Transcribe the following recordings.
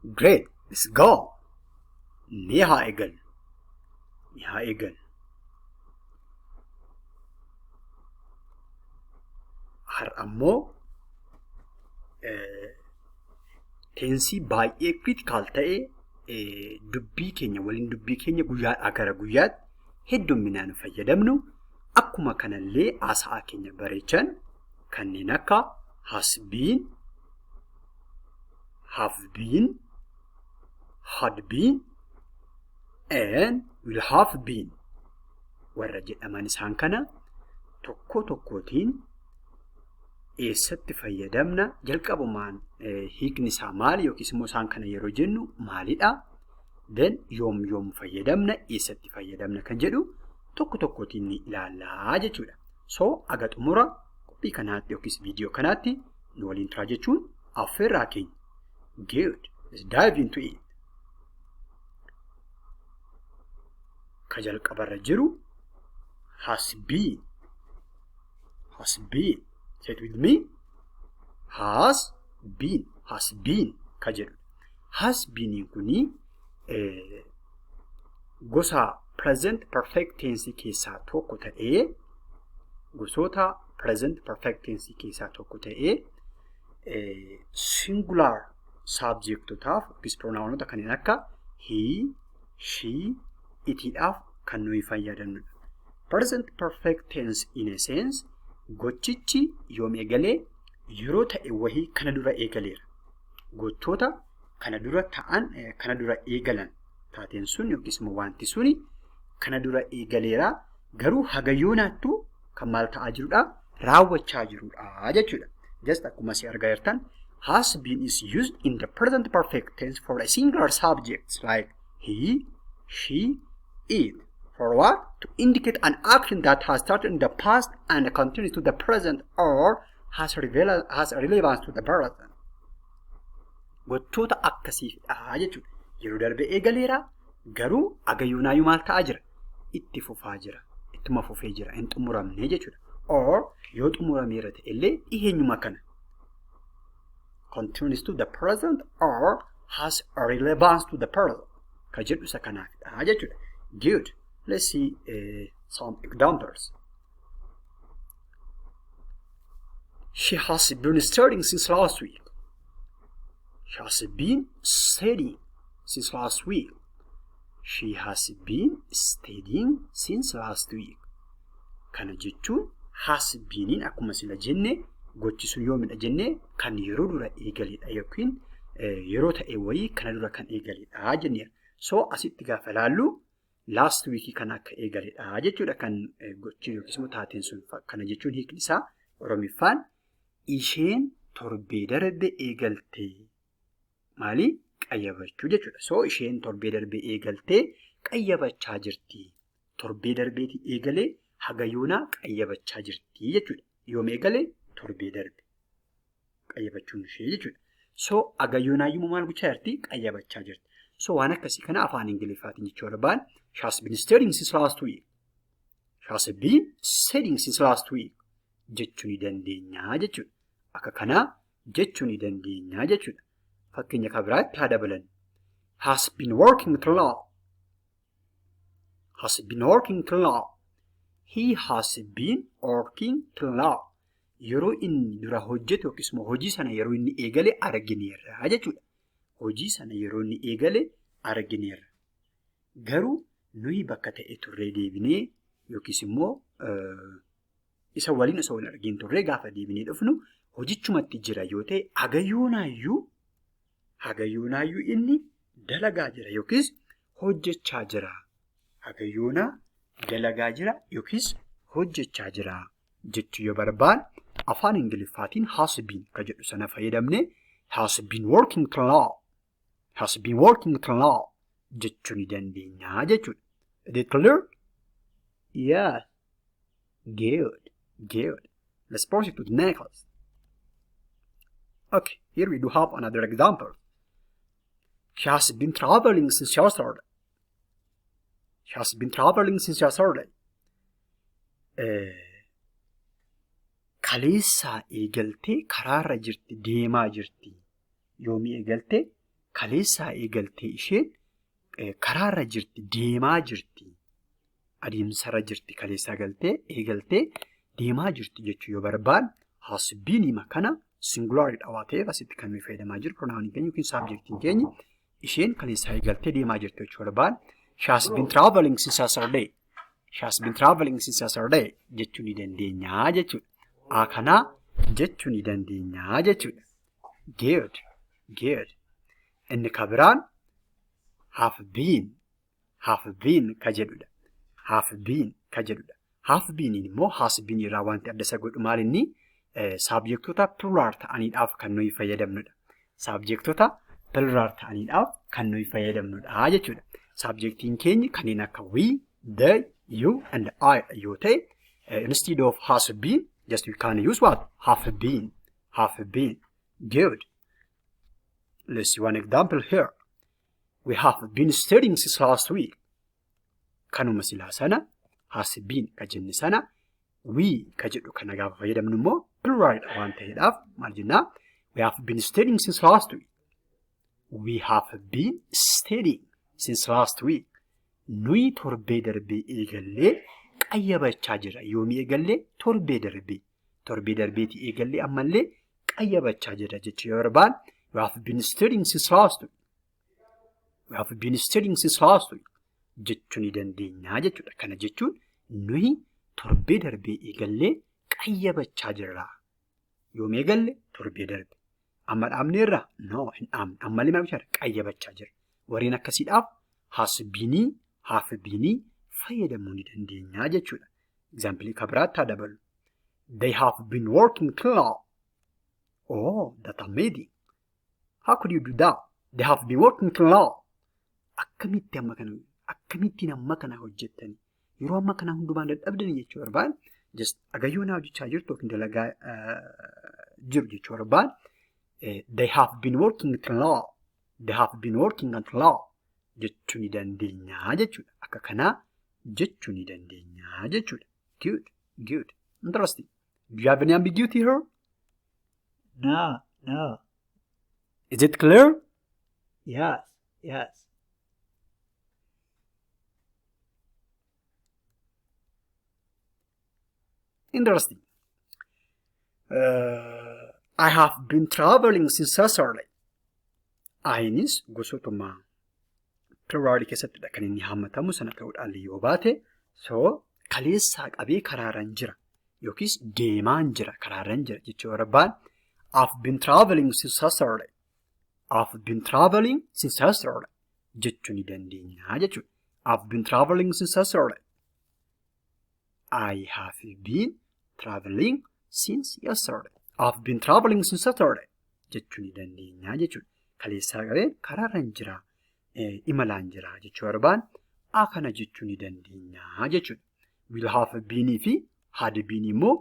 Great. Let's go. Mee haa eegallu. Har'a ammoo teensii baay'ee critical ta'e dubbii keenya guyyaadhaa gara guyyaatti hedduminaan fayyadamnu akkuma kanallee haasa'aa keenya bareechan kanneen akka has been, have been, had been, and will have been warra jedhaman isaan kana tokko tokkootiin eessatti fayyadamna jalqabumaan hiikni isaa maali yookiis immoo isaan kana yeroo jennu maalidha then yoom fayyadamna eessatti fayyadamna kan jedhu tokko tokkootiin ni ilaallaa jechuudha. So aga xumura qophii kanaatti yookiis viidiyoo kanaatti nu waliin turaa jechuun affeerraa keenya. Good. Let's dive into it. Ka jalqabarra jiru has been. Say it with me. Has been ka jedhu. Has been kuni gosa present perfect tense keessaa tokko ta'ee gosoota present perfect tense keessaa tokko ta'ee singular subjectotaaf yookiis pronounota kanneen akka he, she, itiidhaaf kan nuyi fayyadamnudha. Present perfect tense in a sense gochichi yoom eegalee yeroo ta'e wahii kana dura eegaleera. Gochoota kana dura ta'an kana dura eegalan taateen sun yookiis immoo wanti suni kana dura eegaleera garuu haga yoonaattu kan maal ta'aa jirudha raawwachaa jirudha jechuudha. Just akkuma si argaa jirtan has been is used in the present perfect tense for a singular subject like he, she, it. For what? To indicate an action that has started in the past and continues to the present or has relevance to the present. Gochoota akkasiifidha jechuudha. Yeroo darbe eegaleera garuu aga yoonaayyuu maal ta'aa jira? Itti fufaa jira. Ittuma fufee jira. Hin xumuramne jechuudha. Or yoo xumurameera ta'ellee dhiheenyuma kana. Continues to the present or has a relevance to the present. Ka jedhu isa kanaafidha jechuudha. Good. Let's see some examples. She has been studying since last week. She has been studying since last week. She has been studying since last week. Kana jechuun has been akkuma sila jenne gochi sun yoomidha jenne kan yeroo dura eegaledha yookiin yeroo ta'e wayii kana dura kan eegaledha jenneera. So asitti gaafa laallu last week kan akka eegaledha jechuudha kan gochi yookiis immoo taateen sun kana jechuun hiikni isaa Oromiffaan isheen torbee darbe eegaltee maali qayyabachuu jechuudha. So isheen torbee darbe eegaltee qayyabachaa jirti. Torbee darbeeti eegalee haga yoonaa qayyabachaa jirti jechuudha. Yoom eegalee torbee darbe qayyabachuun ishee jechuudha. So haga yoonaayyuu maal gochaa jirti qayyabachaa jirti. So waan akkasii kana afaan Ingiliffaatiin jechuu barbaan she has been studying since last week. She has been studying since last week jechuu ni dandeenya jechuudha. Akka kanaa jechuu ni dandeenya jechuudha. Fakkeenya kan biraatti haa dabalan. Has been working till now. Has been working till now. He has been working till now. Yeroo inni dura hojjetu yookiis immoo hojii sana yeroo inni eegale argineerra jechuudha. Hojii sana yeroo inni eegale argineerra. Garuu nuyi bakka ta'e turree deebinee yookiis immoo isa waliin osoo hin argin turree gaafa deebinee dhufnu hojichumatti jira yoo ta'e haga yoonaayyuu inni dalagaa jira yookiis hojjechaa jira. Haga yoonaa dalagaa jira yookiis hojjechaa jira jechuu yoo barbaan afaan Ingiliffaatiin has been ka jedhu sana fayyadamne has been working till now. Has been working till now jechuu ni dandeenya jechuudha. Is it clear? Yeah. Good. Let's proceed to the next. Okay, here we do have another example. She has been traveling since yesterday. She has been traveling since yesterday. Kaleessaa eegaltee karaarra jirti deemaa jirti. Yoomii eegaltee kaleessaa eegaltee isheen karaarra jirti, deemaa jirti. Adeemsarra jirti kaleessaa eegaltee deemaa jirti jechuu yoo barbaanne has been kana singularidha waan ta'eef asitti kan nuyi fayyadamaa jiru pronoun keenya yookiin subjectiin keenya isheen kaleessaa eegaltee deemaa jirti jechuu barbaanne she has been traveling since yesterday. She has been traveling since yesterday jechuu ni dandeenya jechuudha. Kanaa jechuu ni dandeenya jechuudha. Good. Inni kan biraan have been ka jedhudha. Have been immoo has been irraa wanti adda isa godhu maal inni saabjektoota plural ta'aniidhaaf kan nuyi fayyadamnudha. Saabjektoota plural ta'aniidhaaf kan nuyi fayyadamnudha jechuudha. Saabjektiin keenya kanneen akka we, they, you and I yoo ta'e instead of has been just we can use what? Have been. Good. Let's see one example here. We have been studying since last week. Kanuma silaa sana has been ka jenne sana we ka jedhu kana gaafa fayyadamnu immoo plural waan ta'eedhaaf maal jennaa? We have been studying since last week. We have been studying since last week. Nuyi torbee darbee eegallee qayyabachaa jira. Yoomi eegallee torbee darbeeti eegallee ammallee qayyabachaa jira jechuu yoo barbaanne we have been studying since last week. Jechuu ni dandeenya jechuudha. Kana jechuun nuyi torbee darbee eegallee qayyabachaa jirra. Yoom eegalle torbee darbe. Amma dhaabneerra? No, hin dhaabne. Ammallee maal gochaadha? Qayyabachaa jira. Warreen akkasiidhaaf has been, have been fayyadamuu ni dandeenya jechuudha. Example kan biraatti haa dabalu. They have been working till now. Oh, that's amazing. How could you do that? They have been working till now. Akkamittiin amma kana hojjettani yeroo amma kana hundumaan dadhabdanii jechuu barbaanne just agayyoon hojjechaa jirtu yookiin dalagaa jiru jechuu barbaanne they have been working until now jechuu ni dandeenya jechuudha. Akka kanaa jechuu ni dandeenya jechuudha. Good. Interesting. Do you have any ambiguity here? No. Is it clear? Yes. Interesting. I have been traveling since yesterday. Inis gosootuma plural keessattidha kan inni hammatamu sana ta'uudhaan yoo baate so kaleessaa qabee karaaraan jira yookiis deemaan jira karaaraan jira jechuu barbaanne I've been traveling since yesterday. Jechuu ni dandeenya jechuudha. I've been traveling since yesterday. I have been traveling since yesterday. I've been traveling since yesterday. Jechuu ni dandeenya jechuudha. Kaleessaa qabeen karaaraan jira, imalaan jira jechuu barbaanne kana jechuu ni dandeenya jechuudha. Will have been fi had been immoo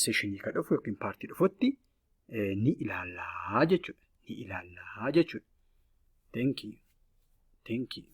sessionii kan dhufu yookiin paartii dhufutti ni ilaallaa jechuudha. Thank you.